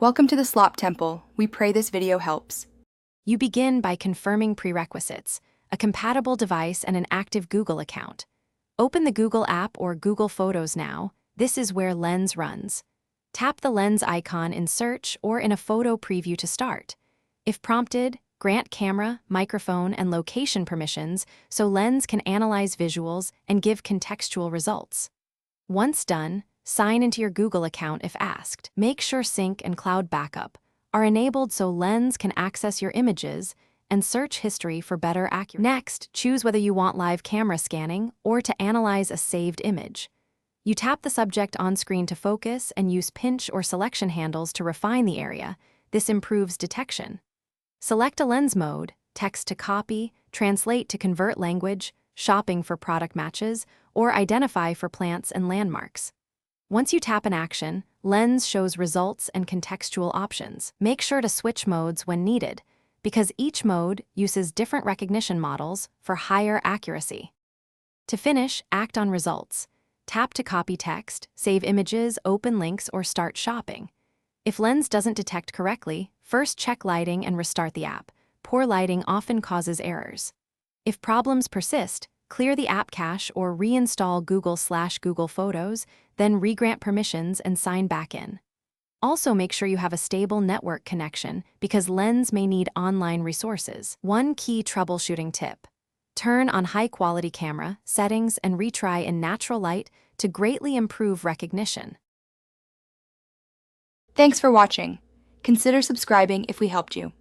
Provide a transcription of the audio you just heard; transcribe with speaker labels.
Speaker 1: Welcome to the Slop Temple. We pray this video helps.
Speaker 2: You begin by confirming prerequisites, a compatible device and an active Google account. Open the Google app or Google Photos now. This is where Lens runs. Tap the Lens icon in Search or in a photo preview to start. If prompted, grant camera, microphone, and location permissions so Lens can analyze visuals and give contextual results. Once done, sign into your Google account if asked. Make sure sync and cloud backup are enabled so Lens can access your images and search history for better accuracy. Next, choose whether you want live camera scanning or to analyze a saved image. You tap the subject on screen to focus and use pinch or selection handles to refine the area. This improves detection. Select a lens mode, text to copy, translate to convert language, shopping for product matches, or identify for plants and landmarks. Once you tap an action, Lens shows results and contextual options. Make sure to switch modes when needed, because each mode uses different recognition models for higher accuracy. To finish, act on results. Tap to copy text, save images, open links, or start shopping. If Lens doesn't detect correctly, first check lighting and restart the app. Poor lighting often causes errors. If problems persist, clear the app cache or reinstall Google Photos, then regrant permissions and sign back in. Also make sure you have a stable network connection because Lens may need online resources. One key troubleshooting tip: turn on high-quality camera settings and retry in natural light to greatly improve recognition.
Speaker 1: Thanks for watching. Consider subscribing if we helped you.